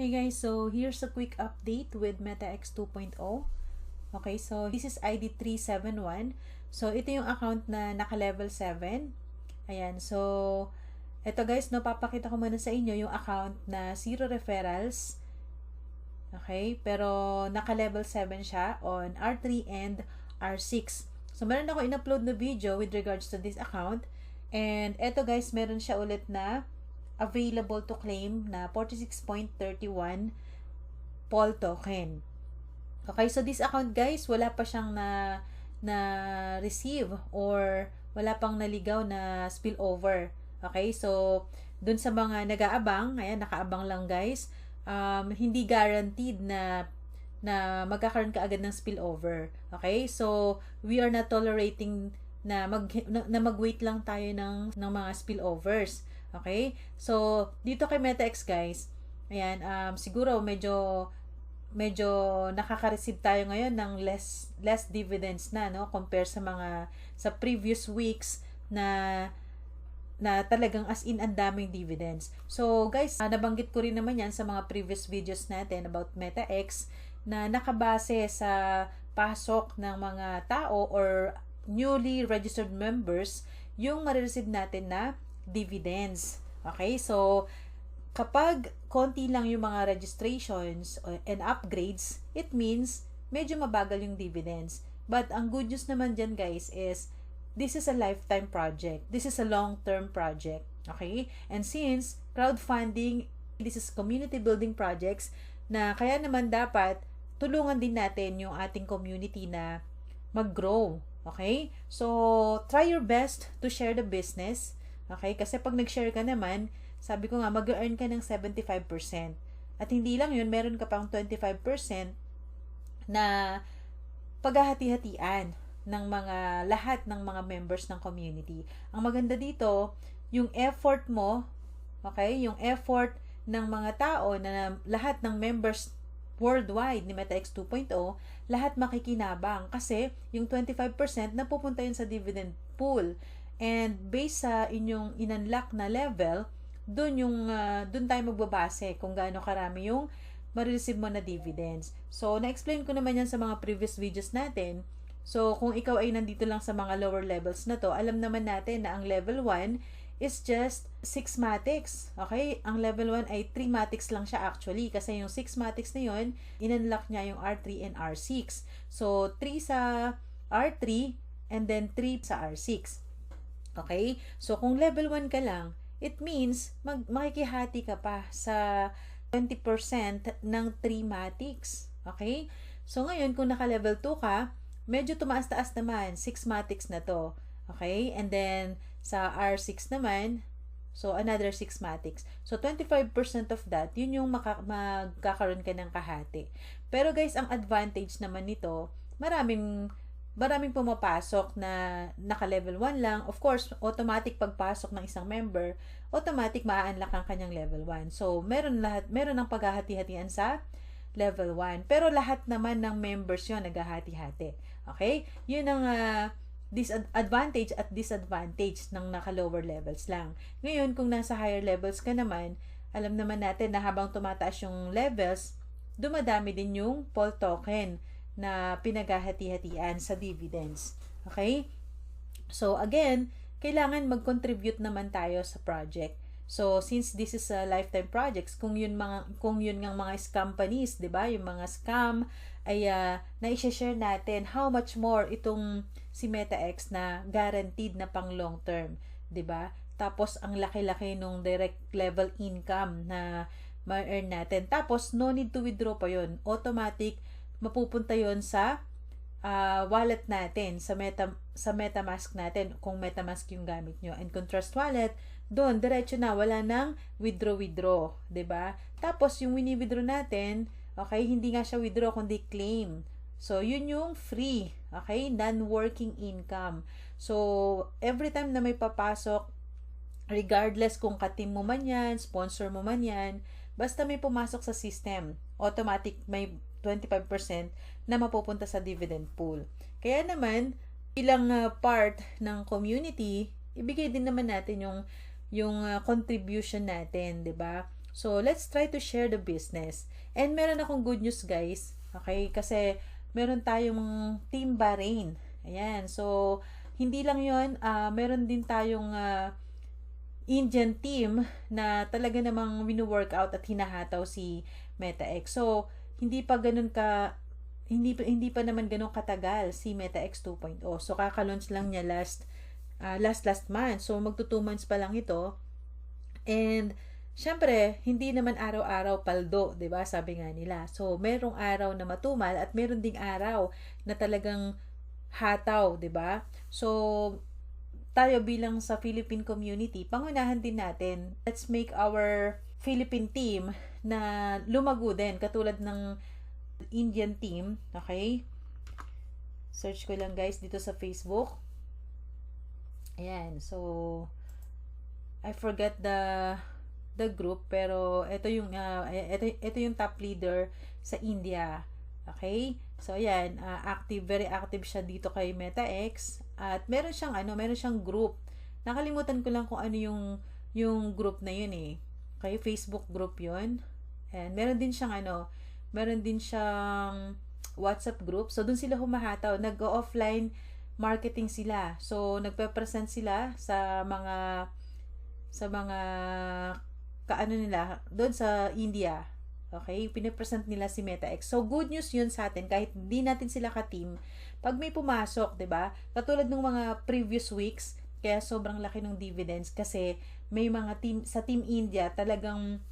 Hey guys, so here's a quick update with MetaX 2.0. Okay, so this is ID 371. So ito yung account na naka-level 7. Ayan, so ito guys, no, papakita ko muna sa inyo yung account na 0 referrals. Okay, pero naka-level 7 siya on R3 and R6. So meron ako in-upload na video with regards to this account. And ito guys, meron siya ulit na available to claim na 46.31 POL token. Okay, so this account guys, wala pa siyang na receive or wala pang naligaw na spillover. Okay, so dun sa mga nag-aabang, ayan, nakaabang lang guys, hindi guaranteed na magkakaroon ka agad ng spillover. Okay, so we are not tolerating na mag-wait lang tayo ng mga spillovers. Okay? So, dito kay MetaX guys, ayan, siguro medyo nakaka-receive tayo ngayon ng less dividends na, no, compare sa previous weeks na talagang as in ang daming dividends. So, guys, nabanggit ko rin naman yan sa mga previous videos natin about MetaX na nakabase sa pasok ng mga tao or newly registered members yung marireceive natin na dividends. Okay, so kapag konti lang yung mga registrations and upgrades, it means medyo mabagal yung dividends. But ang good news naman dyan guys is this is a lifetime project. This is a long-term project. Okay, and since crowdfunding, this is community building projects na kaya naman dapat tulungan din natin yung ating community na mag-grow. Okay, so try your best to share the business. Okay? Kasi pag nag-share ka naman, sabi ko nga, mag-earn ka ng 75%. At hindi lang yun, meron ka pang 25% na paghahati-hatian ng lahat ng mga members ng community. Ang maganda dito, yung effort mo, okay? Yung effort ng mga tao na lahat ng members worldwide ni MetaX 2.0, lahat makikinabang kasi yung 25% napupunta yun sa dividend pool. And based sa inyong in-unlock na level, dun tayo magbabase kung gaano karami yung ma-receive mo na dividends. So, na-explain ko naman yan sa mga previous videos natin. So, kung ikaw ay nandito lang sa mga lower levels na to, alam naman natin na ang level 1 is just 6 matics. Okay? Ang level 1 ay 3 matics lang siya actually. Kasi yung 6 matics na yun, in-unlock niya yung R3 and R6. So, 3 sa R3 and then 3 sa R6. Okay? So, kung level 1 ka lang, it means makikihati ka pa sa 20% ng 3 matics. Okay? So, ngayon, kung naka-level 2 ka, medyo tumaas-taas naman. 6 matics na to. Okay? And then, sa R6 naman, so, another 6 matics. So, 25% of that, yun yung magkakaroon ka ng kahati. Pero guys, ang advantage naman nito, maraming pumapasok na naka-level 1 lang. Of course, automatic pagpasok ng isang member, automatic maa-unlock ang kanyang level 1. So, meron ng paghahati-hatian sa level 1. Pero lahat naman ng members yun naghahati-hati. Okay? Yun ang disadvantage at disadvantage ng naka-lower levels lang. Ngayon, kung nasa higher levels ka naman, alam naman natin na habang tumataas yung levels, dumadami din yung POL token na pinaghahati-hatian sa dividends. Okay? So, again, kailangan mag-contribute naman tayo sa project. So, since this is a lifetime projects, kung yun ngang mga scam companies, 'di ba? Yung mga scam ay na-share natin how much more itong si MetaX na guaranteed na pang long term, 'di ba? Tapos ang laki-laki nung direct level income na ma-earn natin. Tapos no need to withdraw pa 'yon. Automatic mapupunta yon sa wallet natin, sa MetaMask natin, kung MetaMask yung gamit nyo. And kung Trust Wallet, doon, diretso na, wala nang withdraw, 'di ba? Tapos, yung wini-withdraw natin, okay, hindi nga siya withdraw, kundi claim. So, yun yung free, okay, non-working income. So, every time na may papasok, regardless kung ka-team mo man yan, sponsor mo man yan, basta may pumasok sa system, automatic may 25% na mapupunta sa dividend pool. Kaya naman, ilang part ng community, ibigay din naman natin yung contribution natin, 'di ba? So, let's try to share the business. And meron akong good news, guys. Okay? Kasi, meron tayong Team Bahrain. Ayan. So, hindi lang yon, meron din tayong Indian team na talaga namang wino-workout at hinahataw si MetaX. So, hindi pa naman ganun katagal si MetaX 2.0. So, kaka-launch lang niya last month. So, magto 2 months pa lang ito. And, syempre, hindi naman araw-araw paldo, 'di ba? Sabi nga nila. So, merong araw na matumal at meron ding araw na talagang hataw, 'di ba? So, tayo bilang sa Philippine community, pangunahan din natin. Let's make our Philippine team na lumago din katulad ng Indian team, okay? Search ko lang guys dito sa Facebook. Ayan, so I forget the group, pero ito yung top leader sa India. Okay? So ayan, very active siya dito kay MetaX at meron siyang group. Nakalimutan ko lang kung ano yung group na yun eh. Okay, Facebook group 'yun. And meron din siyang WhatsApp group. So doon sila humahataw, nag-offline marketing sila. So nagpe-present sila sa mga kaano nila doon sa India. Okay? Pinipresent nila si MetaX. So, good news yun sa atin kahit hindi natin sila ka-team. Pag may pumasok, 'di ba? Katulad ng mga previous weeks, kaya sobrang laki ng dividends kasi may mga team sa Team India talagang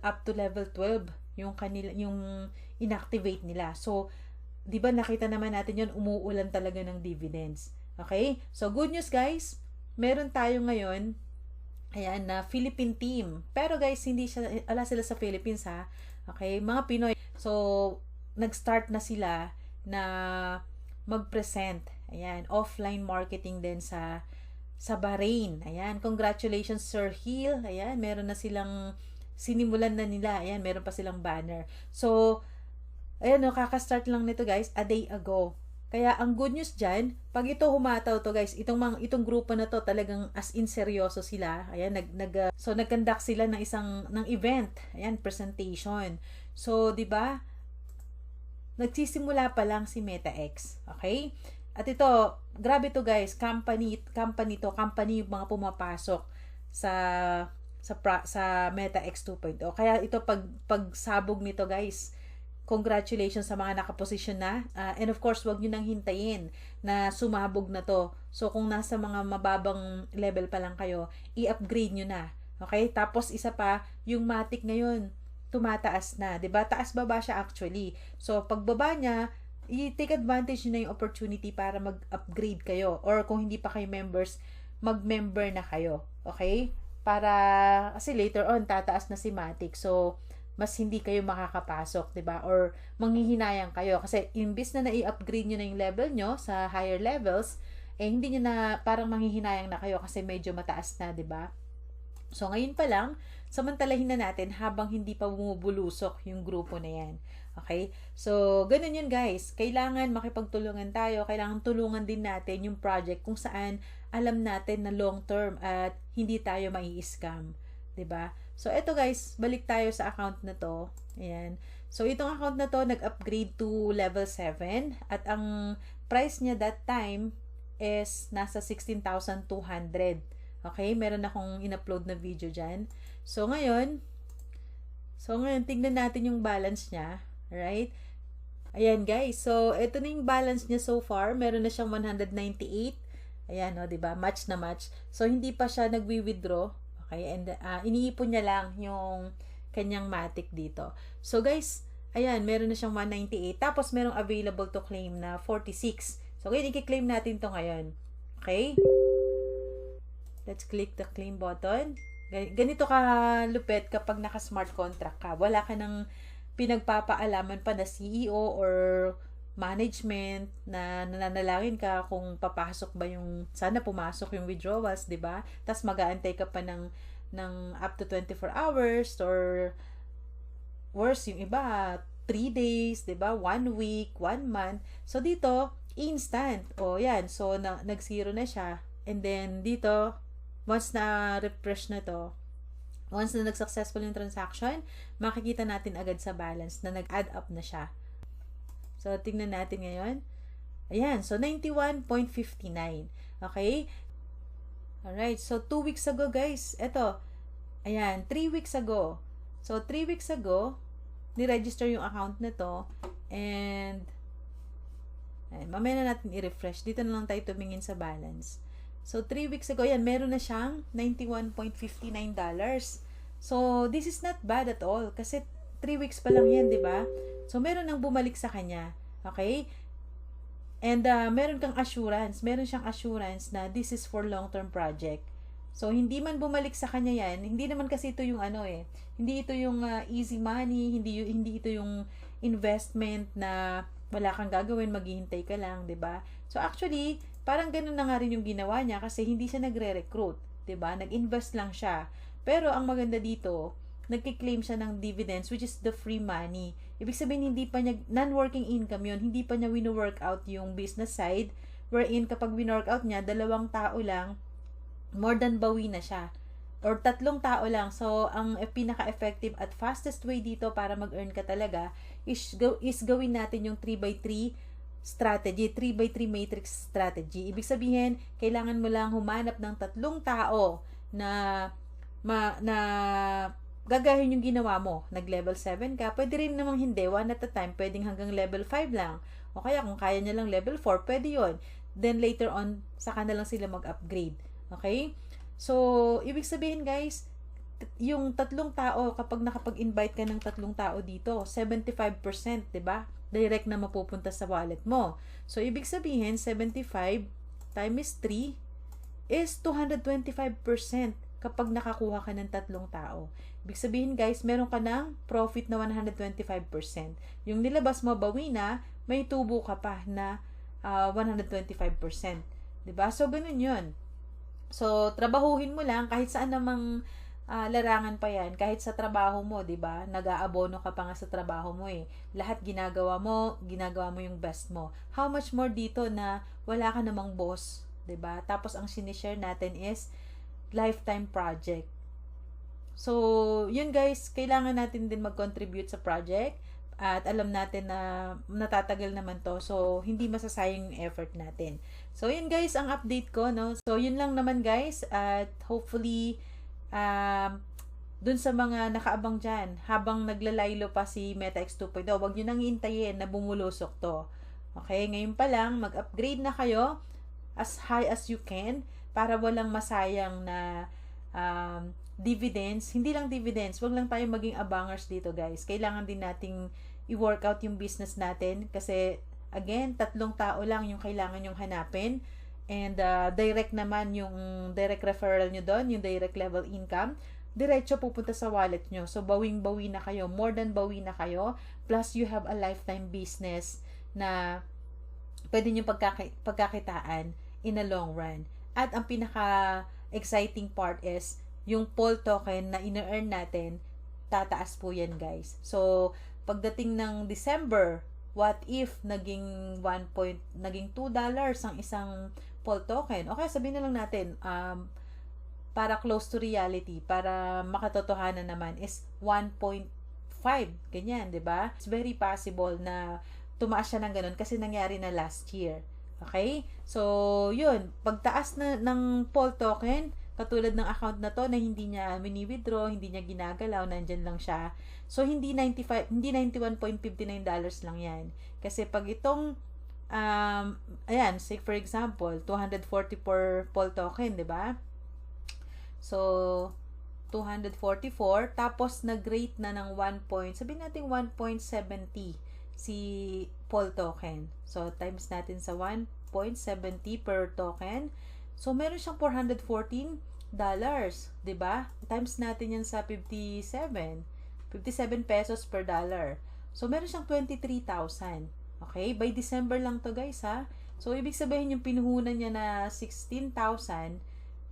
up to level 12 yung inactivate nila. So, 'di ba nakita naman natin yun, umuulan talaga ng dividends. Okay? So, good news guys. Meron tayo ngayon ayan na Philippine team. Pero guys, ala sila sa Philippines ha. Okay, mga Pinoy. So, nag-start na sila na mag-present. Ayan, offline marketing din sa Bahrain. Ayan, congratulations Sir Hill. Ayan, meron na silang sinimulan na nila. Ayan, meron pa silang banner. So, ayan kaka-start lang nito guys, a day ago. Kaya ang good news dyan, pag ito humataw to guys, itong grupo na to talagang as in seryoso sila. Ayan, so nag-conduct sila ng event, ayan, presentation. So, 'di ba? Nagsisimula pa lang si MetaX, okay? At ito, grabe to guys, company yung mga pumapasok sa MetaX 2.0. Kaya ito pagsabog nito guys, congratulations sa mga nakaposisyon na. And of course, wag nyo nang hintayin na sumabog na to. So, kung nasa mga mababang level pa lang kayo, i-upgrade nyo na. Okay? Tapos, isa pa, yung Matic ngayon, tumataas na. 'Di ba? Taas-baba siya actually. So, pagbaba niya, i-take advantage nyo na yung opportunity para mag-upgrade kayo. Or kung hindi pa kayo members, mag-member na kayo. Okay? Kasi later on, tataas na si Matic. So, mas hindi kayo makakapasok, 'di ba? Or manghihinayang kayo kasi imbis na i-upgrade niyo na yung level nyo sa higher levels, hindi niyo na parang manghihinayang na kayo kasi medyo mataas na, 'di ba? So ngayon pa lang, samantalahin na natin habang hindi pa bumubulusok yung grupo na 'yan. Okay? So ganun yun guys. Kailangan makipagtulungan tayo, kailangan tulungan din natin yung project kung saan alam natin na long term at hindi tayo mai-scam, 'di ba? So, eto guys, balik tayo sa account na to. Ayan. So, itong account na to, nag-upgrade to level 7. At ang price niya that time is nasa 16,200. Okay? Meron akong in-upload na video dyan. So, ngayon, tignan natin yung balance niya. Alright? Ayan guys. So, ito na yung balance niya so far. Meron na siyang 198. Ayan, o, diba? Match na match. So, hindi pa siya nagwi-withdraw. Okay, and iniipon niya lang yung kanyang Matic dito. So guys, ayan, meron na siyang 198. Tapos merong available to claim na 46. So okay, i-claim natin to ngayon. Okay? Let's click the claim button. Ganito ka lupet kapag naka-smart contract ka. Wala ka ng pinagpapaalaman pa na CEO or management na nananalangin ka kung papasok ba sana pumasok yung withdrawals, 'di ba? Tapos mag-aantay ka pa ng up to 24 hours or worse yung iba 3 days, 'di ba? 1 week, 1 month. So dito instant. O yan, so nag-zero na siya. And then dito once na refresh na to, Once na nag-successful yung transaction, makikita natin agad sa balance na nag-add up na siya. So, tingnan natin ngayon. Ayan, so 91.59. Okay? Alright, so 2 weeks ago guys, eto, ayan, 3 weeks ago. So, 3 weeks ago, ni-register yung account na to, and, ayan, mamaya na natin i-refresh. Dito na lang tayo tumingin sa balance. So, 3 weeks ago, yan, meron na siyang $91.59. So, this is not bad at all. Kasi, 3 weeks pa lang yan, di ba? So, meron nang bumalik sa kanya. Okay? And, meron kang assurance. Meron siyang assurance na this is for long-term project. So, hindi man bumalik sa kanya yan, hindi naman kasi ito yung hindi ito yung easy money, hindi ito yung investment na wala kang gagawin, maghihintay ka lang, 'di ba? So actually, parang ganoon na nga rin yung ginawa niya kasi hindi siya nagre-recruit, 'di ba? Nag-invest lang siya. Pero ang maganda dito, nagki-claim siya ng dividends, which is the free money. Ibig sabihin, hindi pa niya non-working income 'yun, hindi pa niya wino-workout yung business side, wherein kapag wino-workout niya, 2 tao lang, more than bawi na siya. Or 3 tao lang. So, ang pinaka-effective at fastest way dito para mag-earn ka talaga is gawin natin yung 3x3 strategy, 3x3 matrix strategy. Ibig sabihin, kailangan mo lang humanap ng 3 tao na gagahin yung ginawa mo. Nag-level 7 ka, pwede rin namang hindi, one at a time, pwedeng hanggang level 5 lang. O kaya kung kaya niya lang level 4, pwede yon. Then later on, saka na lang sila mag-upgrade. Okay? So, ibig sabihin guys, yung 3 tao, kapag nakapag-invite ka ng 3 tao dito, 75%, 'di ba? Direct na mapupunta sa wallet mo. So, ibig sabihin, 75 times 3 is 225% kapag nakakuha ka ng 3 tao. Ibig sabihin guys, meron ka ng profit na 125%. Yung nilabas mo, bawi na, may tubo ka pa na 125%. 'Di ba? So, ganun yun. So, trabahuhin mo lang, kahit saan namang larangan pa yan, kahit sa trabaho mo, 'di ba? Nag-aabono ka pa nga sa trabaho mo eh. Lahat ginagawa mo yung best mo. How much more dito na wala ka namang boss, 'di ba? Tapos ang sinishare natin is lifetime project. So, yun guys, kailangan natin din mag-contribute sa project at alam natin na natatagal naman to, so hindi masasayang yung effort natin. So, yun guys, ang update ko, no? So, yun lang naman guys, at hopefully dun sa mga nakaabang dyan, habang naglalaylo pa si MetaX 2.0, wag nyo nang hintayin na bumulusok to. Okay, ngayon pa lang, mag-upgrade na kayo as high as you can para walang masayang na dividends. Hindi lang dividends, wag lang tayo maging abangers dito guys. Kailangan din nating i-workout yung business natin kasi again, 3 tao lang yung kailangan yung hanapin. And direct naman yung direct referral nyo doon, yung direct level income, diretso pupunta sa wallet nyo. So, bawing-bawi na kayo. More than bawi na kayo. Plus, you have a lifetime business na pwede nyo pagkakitaan in a long run. At ang pinaka-exciting part is, yung Paul token na ina-earn natin, tataas po yan guys. So, pagdating ng December, what if naging $2 ang isang Paul token? Okay, sabihin na lang natin, para close to reality, para makatotohanan naman is 1.5, ganyan, 'di ba? It's very possible na tumaas siya ng ganun kasi nangyari na last year. Okay? So, yun, pagtaas na ng Paul token, katulad ng account na to na hindi niya mini-withdraw, hindi niya ginagalaw, nandyan lang siya. So, hindi $91.59 lang yan. Kasi pag itong, ayan, say for example, 244 Paul token, di ba? So, 244, tapos nag-rate na ng sabihin natin 1.70 si Paul token. So, times natin sa 1.70 per token. So, meron siyang $414, 'di ba? Times natin yan sa 57 pesos per dollar. So, meron siyang 23,000. Okay? By December lang to guys, ha? So, ibig sabihin yung pinuhunan niya na 16,000,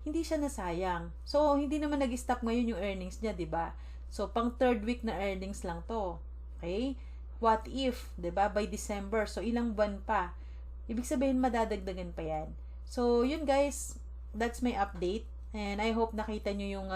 hindi siya nasayang. So, hindi naman nag-stop ngayon yung earnings niya, 'di ba? So, pang 3rd week na earnings lang to. Okay? What if, 'di ba? By December. So, ilang buwan pa. Ibig sabihin, madadagdagan pa yan. So, yun guys, that's my update. And I hope nakita nyo yung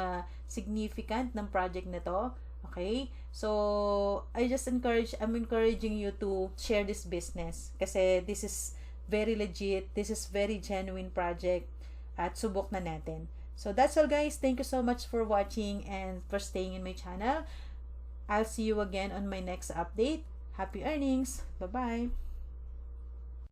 significant ng project na to. Okay? So, I'm encouraging you to share this business. Kasi this is very legit. This is very genuine project. At subok na natin. So, that's all guys. Thank you so much for watching and for staying in my channel. I'll see you again on my next update. Happy earnings! Bye-bye!